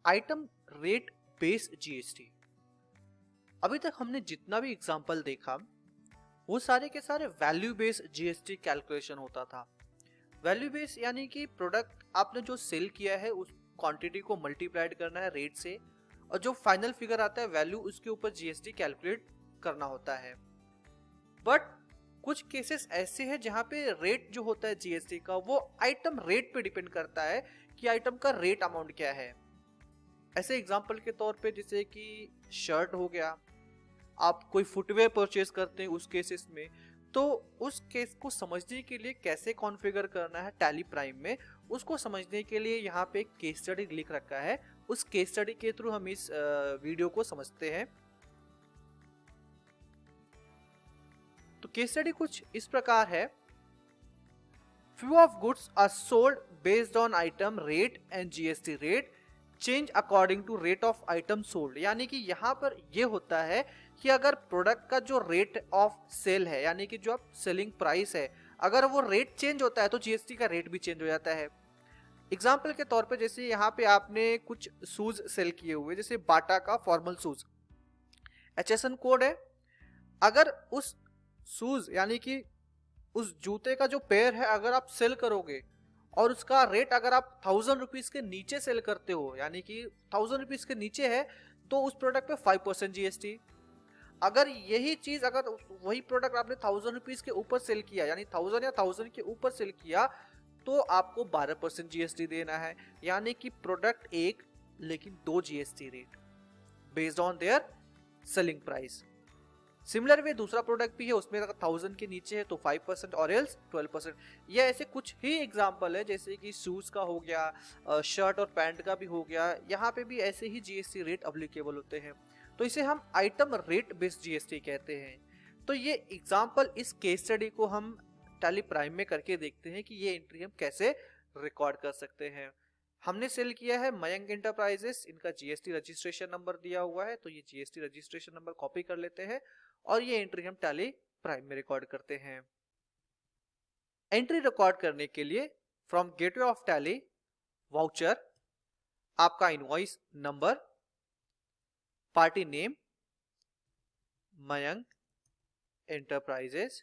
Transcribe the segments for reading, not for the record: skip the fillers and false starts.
Item rate based GST. अभी तक हमने जितना भी एग्जांपल देखा वो सारे के सारे वैल्यू बेस्ड जीएसटी कैलकुलेशन होता था। वैल्यू बेस्ड यानी कि प्रोडक्ट आपने जो सेल किया है उस क्वांटिटी को मल्टीप्लाइड करना है रेट से, और जो फाइनल फिगर आता है वैल्यू उसके ऊपर जीएसटी कैलकुलेट करना होता है। बट कुछ केसेस ऐसे हैं जहां पे रेट जो होता है जीएसटी का वो आइटम रेट पे डिपेंड करता है कि आइटम का रेट अमाउंट क्या है। ऐसे एग्जांपल के तौर पे जैसे कि शर्ट हो गया, आप कोई फुटवेयर परचेज करते हैं उस केसेस में, तो उस केस को समझने के लिए कैसे कॉन्फ़िगर करना है टैली प्राइम में, उसको समझने के लिए यहाँ पे एक केस स्टडी लिख रखा है। उस केस स्टडी के थ्रू हम इस वीडियो को समझते हैं। तो केस स्टडी कुछ इस प्रकार है। Few of goods are sold based on item rate and GST rate change according to rate of item sold. यानी कि यहाँ पर ये होता है कि अगर प्रोडक्ट का जो रेट ऑफ सेल है यानी कि जो आप सेलिंग प्राइस है, अगर वो रेट चेंज होता है तो जीएसटी का रेट भी चेंज हो जाता है। एग्जाम्पल के तौर पे जैसे यहाँ पे आपने कुछ शूज सेल किए हुए, जैसे बाटा का फॉर्मल शूज, एचएसएन कोड है। अगर उस शूज यानी कि उस जूते का जो पेयर है अगर आप सेल करोगे और उसका रेट अगर आप 1000 रुपीज के नीचे सेल करते हो, यानी कि 1000 रुपीज के नीचे है, तो उस प्रोडक्ट पे 5% जीएसटी। अगर यही चीज अगर वही प्रोडक्ट आपने 1000 रुपीज के ऊपर सेल किया, यानी 1000 या 1000 के ऊपर सेल किया, तो आपको 12% जीएसटी देना है। यानी कि प्रोडक्ट एक लेकिन 2 GST rate based on their selling price. Similar way दूसरा प्रोडक्ट भी है, उसमें अगर 1000 के नीचे है तो 5% और एल्स 12%। ये ऐसे कुछ ही एग्जांपल है, जैसे कि शूज का हो गया, शर्ट और पैंट का भी हो गया, यहाँ पे भी ऐसे ही जीएसटी रेट अप्लीकेबल होते हैं। तो इसे हम आइटम रेट बेस्ड जीएसटी कहते हैं। तो ये एग्जांपल इस केस स्टडी को हम टैली प्राइम में करके देखते हैं कि ये एंट्री हम कैसे रिकॉर्ड कर सकते हैं। हमने सेल किया है मयंक एंटरप्राइजेस, इनका जीएसटी रजिस्ट्रेशन नंबर दिया हुआ है, तो ये जीएसटी रजिस्ट्रेशन नंबर कॉपी कर लेते हैं और ये एंट्री हम टैली प्राइम में रिकॉर्ड करते हैं। एंट्री रिकॉर्ड करने के लिए from gateway of Tally voucher, आपका invoice number, party name Mayank enterprises,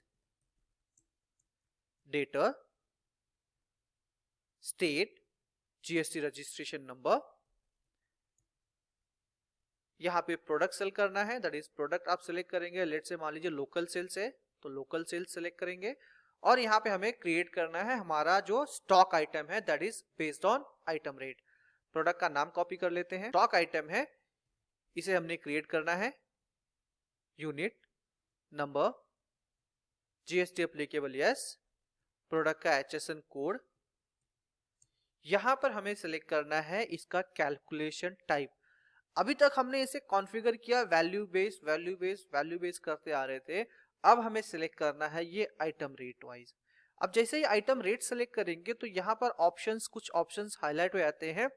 debtor, state, GST registration number. यहाँ पे प्रोडक्ट सेल करना है, दैट इज प्रोडक्ट आप सिलेक्ट करेंगे। लेट से मान लीजिए लोकल सेल्स है तो लोकल सेल्स सिलेक्ट करेंगे, और यहाँ पे हमें क्रिएट करना है हमारा जो स्टॉक आइटम है, that is based on item rate. Product का नाम कॉपी कर लेते हैं, स्टॉक आइटम है, इसे हमने क्रिएट करना है। Unit number, GST applicable yes, product का एचएसएन कोड। यहां पर हमें सिलेक्ट करना है इसका कैलकुलेशन टाइप। अभी तक हमने इसे कॉन्फ़िगर किया value based value based value based करते आ रहे थे। अब हमें सिलेक्ट करना है ये आइटम रेट वाइज। अब जैसे ही आइटम रेट सेलेक्ट करेंगे तो यहाँ पर ऑप्शंस, कुछ ऑप्शंस हाईलाइट हो जाते हैं।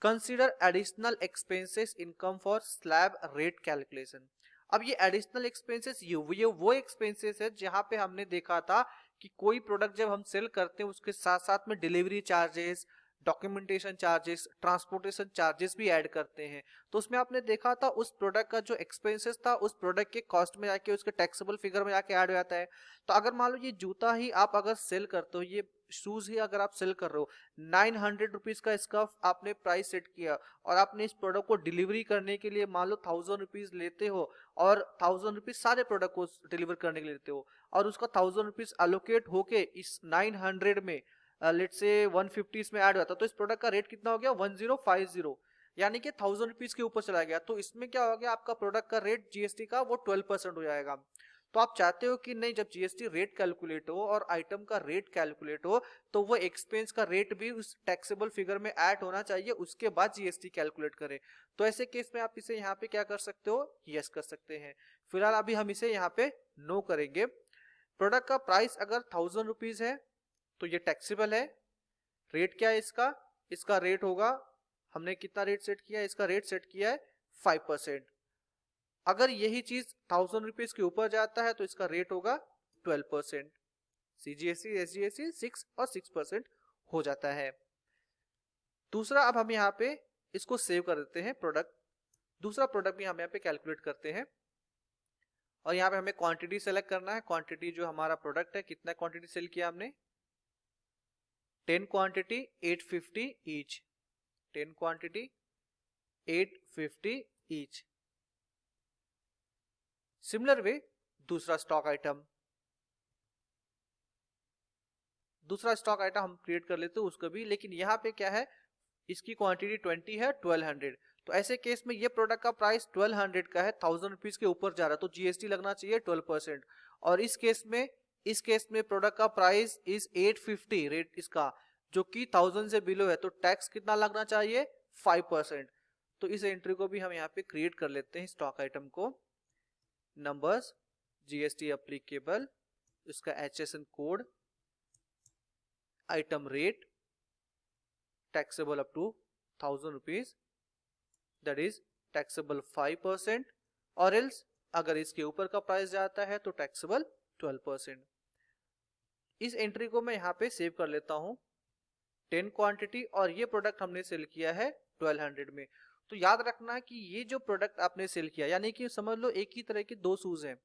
Consider additional expenses income for slab rate calculation. अब ये एडिशनल एक्सपेंसेस ये वो एक्सपेंसेस है जहां पे हमने देखा था कि कोई प्रोडक्ट जब हम सेल करते हैं उसके साथ साथ में delivery charges, documentation charges, transportation charges भी ऐड करते हैं। तो उसमें आपने देखा था उस प्रोडक्ट का जो एक्सपेंसेस था उस प्रोडक्ट के कॉस्ट में जाके उसके टैक्सेबल फिगर में जाके ऐड हो जाता है। तो अगर मान लो ये जूता ही आप अगर सेल करते हो, ये शूज ही अगर आप सेल कर रहे हो, 900 रुपीज का इसका आपने प्राइस सेट किया और आपने इस प्रोडक्ट को डिलीवरी करने के लिए मान लो 1000 रुपीज लेते हो, और 1000 रुपीज सारे प्रोडक्ट को डिलीवर करने के लिए लेते हो, और उसका 1000 रुपीज एलोकेट होके इस 900 में लेट से 150 में ऐड हुआ था, तो इस प्रोडक्ट का रेट कितना हो गया 1050, यानी कि 1000 रुपीज के ऊपर चला गया। तो इसमें क्या हो गया, आपका प्रोडक्ट का रेट जीएसटी का वो 12% हो जाएगा। तो आप चाहते हो कि नहीं, जब जीएसटी रेट कैलकुलेट हो और आइटम का रेट कैलकुलेट हो तो वो एक्सपेंस का रेट भी उस टैक्सेबल फिगर में ऐड होना चाहिए, उसके बाद जीएसटी कैलकुलेट करें। तो ऐसे केस में आप इसे यहाँ पे क्या कर सकते हो, यस कर सकते हैं। फिलहाल अभी हम इसे यहाँ पे नो करेंगे। प्रोडक्ट का प्राइस अगर 1000 रुपीज है तो ये टैक्सेबल है। रेट क्या है इसका, इसका रेट होगा, हमने कितना रेट सेट किया है, इसका रेट सेट किया है 5%। अगर यही चीज 1000 रुपीज के ऊपर जाता है तो इसका रेट होगा 12%। सीजीएसटी एसजीएसटी 6 और 6% हो जाता है। दूसरा, अब हम यहाँ पे इसको सेव कर देते हैं प्रोडक्ट। दूसरा प्रोडक्ट भी हम यहाँ पे कैलकुलेट करते हैं और यहाँ पे हमें क्वांटिटी सेलेक्ट करना है। क्वांटिटी जो हमारा प्रोडक्ट है, कितना क्वांटिटी सेल किया हमने, 10 quantity 850 each, 10 quantity 850 each. Similar way दूसरा स्टॉक आइटम हम क्रिएट कर लेते हैं उसको भी, लेकिन यहाँ पे क्या है, इसकी क्वांटिटी 20 है, 1200। तो ऐसे केस में ये प्रोडक्ट का प्राइस 1200 का है, 1000 रुपीज के ऊपर जा रहा है, तो जीएसटी लगना चाहिए 12%। और इस केस में प्रोडक्ट का प्राइस इज 850 रेट इसका, जो कि 1000 से बिलो है, तो टैक्स कितना लगना चाहिए, 5%। तो इस एंट्री को भी हम यहाँ पे क्रिएट कर लेते हैं, स्टॉक आइटम को, नंबर्स, जीएसटी एप्लीकेबल, इसका HSN code, item rate, taxable up to 1000 rupees, that is taxable 5%, और else अगर इसके ऊपर का प्राइस जाता है तो taxable 12%। इस एंट्री को मैं यहाँ पे सेव कर लेता हूँ, 10 क्वांटिटी, और ये प्रोडक्ट हमने सेल किया है 1200 में। तो याद रखना कि ये जो प्रोडक्ट आपने सेल किया, यानी कि समझ लो एक ही तरह के दो शूज हैं,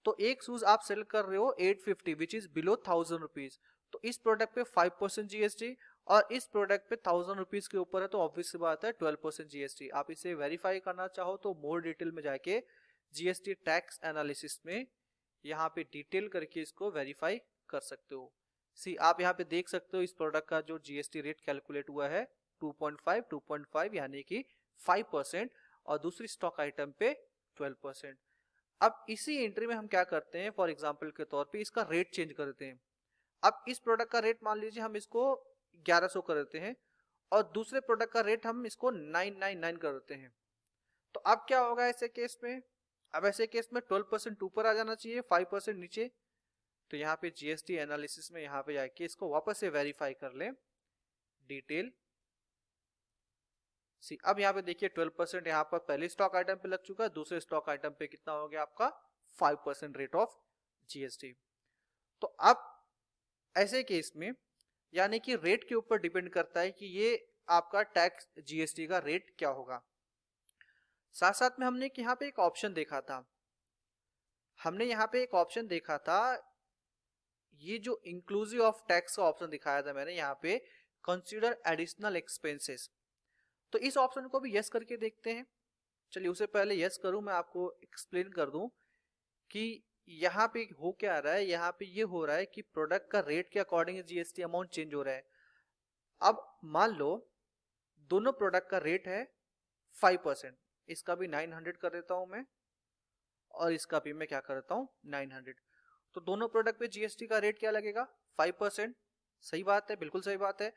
तो एक शूज आप सेल कर रहे हो 850 विच इज बिलो 1000 रुपीज, तो इस प्रोडक्ट पे 5% जीएसटी, और इस प्रोडक्ट पे 1000 रुपीज के ऊपर है तो ऑब्वियस सी बात है 12% जीएसटी। आप इसे वेरीफाई करना चाहो तो मोर डिटेल में जाके जीएसटी टैक्स एनालिसिस में यहाँ पे डिटेल करके इसको वेरीफाई कर सकते हो। सी आप यहाँ पे देख सकते हो इस प्रोडक्ट का जो जीएसटी रेट कैलकुलेट हुआ है 2.5 यानी कि 5%, और दूसरी स्टॉक आइटम पे 12%। अब इसी एंट्री में हम क्या करते हैं, फॉर एग्जांपल के तौर पे इसका रेट चेंज कर देते हैं। अब इस प्रोडक्ट का रेट मान लीजिए हम इसको 1100 कर देते हैं, और दूसरे प्रोडक्ट का रेट हम इसको 999 कर देते हैं। तो अब क्या होगा ऐसे केस में, अब ऐसे केस में 12% ऊपर आ जाना चाहिए, 5% नीचे। तो यहाँ पे जीएसटी एनालिसिस में यहाँ पे जाके इसको वापस से वेरीफाई कर लें, डिटेल सी। अब यहाँ पे देखिए 12% यहाँ पर पहले स्टॉक आइटम पे लग चुका है, दूसरे स्टॉक आइटम पे कितना हो गया आपका 5% रेट ऑफ जीएसटी। तो अब ऐसे केस में यानी कि रेट के ऊपर डिपेंड करता है कि ये आपका टैक्स जीएसटी का रेट क्या होगा। साथ साथ में हमने यहाँ पे एक ऑप्शन देखा था, ये जो इंक्लूसिव ऑफ टैक्स का ऑप्शन दिखाया था मैंने यहाँ पे, कंसीडर एडिशनल एक्सपेंसेस। तो इस ऑप्शन को भी यस करके देखते हैं। चलिए उससे पहले यस करूं, मैं आपको एक्सप्लेन कर दूं कि यहाँ पे हो क्या रहा है। यहाँ पे ये हो रहा है कि प्रोडक्ट का रेट के अकॉर्डिंग जीएसटी अमाउंट चेंज हो रहा है। अब मान लो दोनों प्रोडक्ट का रेट है 5%, इसका भी 900 कर देता हूं मैं, और इसका भी मैं क्या कर देता हूं 900। तो दोनों प्रोडक्ट पे जीएसटी का रेट क्या लगेगा 5%। सही बात है, बिल्कुल सही बात है।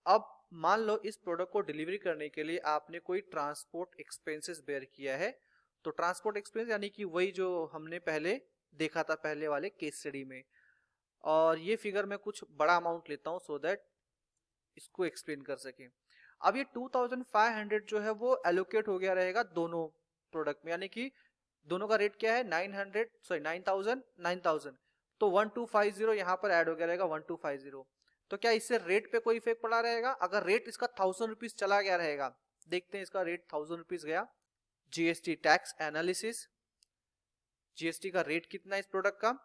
अब मान लो इस प्रोडक्ट को डिलीवरी करने के लिए आपने कोई ट्रांसपोर्ट एक्सपेंसेस बेयर किया है। तो ट्रांसपोर्ट एक्सपेंस यानी कि वही जो हमने पहले देखा था पहले वाले केस स्टडी में, और ये फिगर मैं कुछ बड़ा अमाउंट लेता हूं सो दैट इसको एक्सप्लेन कर सके। अब ये 2500 जो है वो एलोकेट हो गया रहेगा दोनों प्रोडक्ट में, यानी कि दोनों का रेट क्या है 9000, तो 1250 यहाँ पर ऐड हो गया रहेगा 1250। तो क्या इससे रेट पे कोई इफेक्ट पड़ा रहेगा? अगर रेट इसका 1000 रुपीज चला गया रहेगा, देखते हैं इसका रेट 1000 रुपीज गया, जीएसटी टैक्स एनालिसिस, जीएसटी का रेट कितना है इस प्रोडक्ट का,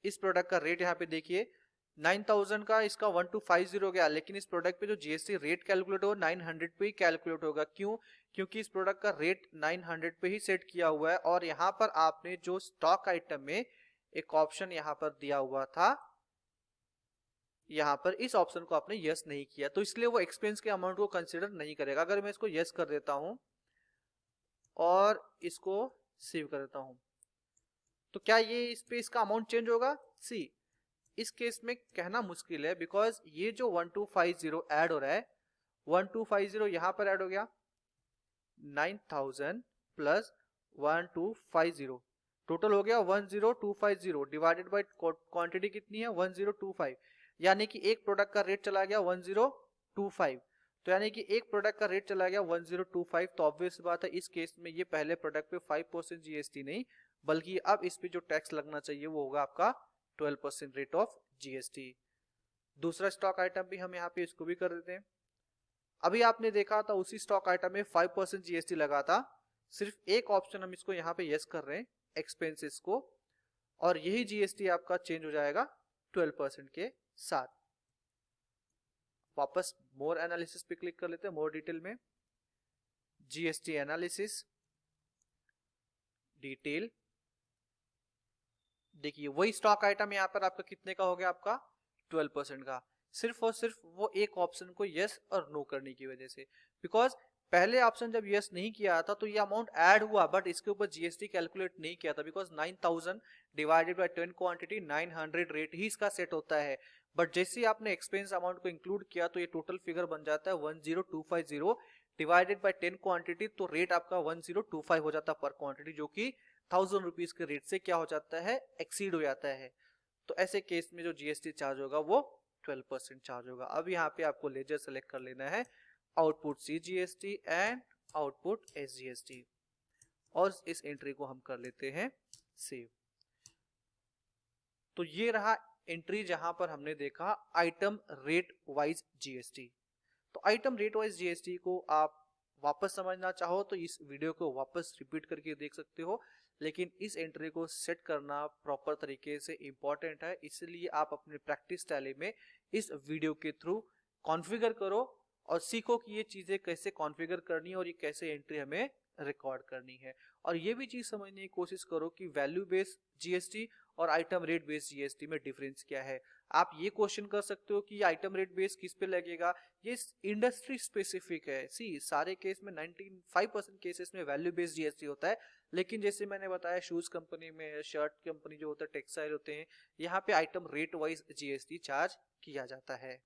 इस प्रोडक्ट का रेट यहाँ पे देखिए 9000 का, इसका 1250 गया, लेकिन इस प्रोडक्ट पे जो जीएसटी रेट कैलकुलेट होगा 900 पे ही कैलकुलेट होगा। क्यों? क्योंकि इस प्रोडक्ट का रेट 900 पे ही सेट किया हुआ है, और यहाँ पर आपने जो स्टॉक आइटम में एक ऑप्शन यहाँ पर दिया हुआ था, यहाँ पर इस ऑप्शन को आपने यस नहीं किया, तो इसलिए वो एक्सपेंस के अमाउंट को कंसिडर नहीं करेगा। अगर मैं इसको यस कर देता हूं और इसको सेव कर देता हूं, तो क्या ये इस पे इसका अमाउंट चेंज होगा? सी इस केस में कहना मुश्किल है, बिकॉज ये जो 1250 ऐड हो रहा है, 1250 यहां पर ऐड हो गया, 9000 प्लस 1250 टोटल हो गया 10250 डिवाइडेड बाय क्वांटिटी कितनी है 1025, यानी कि एक प्रोडक्ट का रेट चला गया 1025। तो यानी कि एक प्रोडक्ट का रेट चला गया 1025, तो ऑब्वियस बात है इस केस में ये पहले प्रोडक्ट पे 5% जीएसटी नहीं, बल्कि अब इस पे जो टैक्स लगना चाहिए वो होगा आपका 12% रेट ऑफ जीएसटी। दूसरा स्टॉक आइटम भी हम यहाँ पे इसको भी कर देते हैं। अभी आपने देखा था उसी स्टॉक आइटम में 5% जीएसटी लगा था, सिर्फ एक ऑप्शन हम इसको यहाँ पे यस कर रहे हैं एक्सपेंसेस को, और यही जीएसटी आपका चेंज हो जाएगा 12% के साथ। वापस मोर एनालिसिस पे क्लिक कर लेते हैं, मोर डिटेल में, जीएसटी एनालिसिस डिटेल। देखिए वही स्टॉक आइटम यहाँ पर आपका कितने का हो गया, आपका 12% का, सिर्फ और सिर्फ वो एक ऑप्शन को यस और नो करने की वजह से। बिकॉज पहले ऑप्शन जब यस नहीं किया था तो ये अमाउंट ऐड हुआ, बट इसके ऊपर जीएसटी कैलकुलेट नहीं किया था, because 9000 divided by 10 quantity 900 rate ही इसका सेट होता है। बट जैसे ही आपने एक्सपेंस अमाउंट को इंक्लूड किया तो ये टोटल फिगर बन जाता है 10250 डिवाइडेड बाय 10 क्वांटिटी, तो रेट आपका 1025 हो जाता है पर क्वांटिटी, जो कि 1000 रुपीज के रेट से क्या हो जाता है, एक्सीड हो जाता है। तो ऐसे केस में जो जीएसटी चार्ज होगा वो 12% चार्ज होगा। अब यहाँ पे आपको लेजर सेलेक्ट कर लेना है, output CGST and output SGST, और इस एंट्री को हम कर लेते हैं सेव। तो ये रहा एंट्री जहां पर हमने देखा आइटम रेट वाइज जीएसटी। तो आइटम रेट वाइज जीएसटी को आप वापस समझना चाहो तो इस वीडियो को वापस रिपीट करके देख सकते हो, लेकिन इस एंट्री को सेट करना प्रॉपर तरीके से इंपॉर्टेंट है, इसलिए आप अपने प्रैक्टिस टैली में इस वीडियो के थ्रू कॉन्फ़िगर करो और सीखो कि ये चीजें कैसे कॉन्फ़िगर करनी है और ये कैसे एंट्री हमें रिकॉर्ड करनी है। और ये भी चीज समझने की कोशिश करो कि वैल्यू बेस्ड जीएसटी और आइटम रेट बेस्ड जीएसटी में डिफरेंस क्या है। आप ये क्वेश्चन कर सकते हो कि आइटम रेट बेस किस पे लगेगा, ये इंडस्ट्री स्पेसिफिक है। सी सारे केस में 95% केसेस में वैल्यू बेस्ड जीएसटी होता है, लेकिन जैसे मैंने बताया शूज कंपनी में, शर्ट कंपनी जो होता है, टेक्सटाइल होते हैं, यहाँ पे item rate wise GST charge किया जाता है।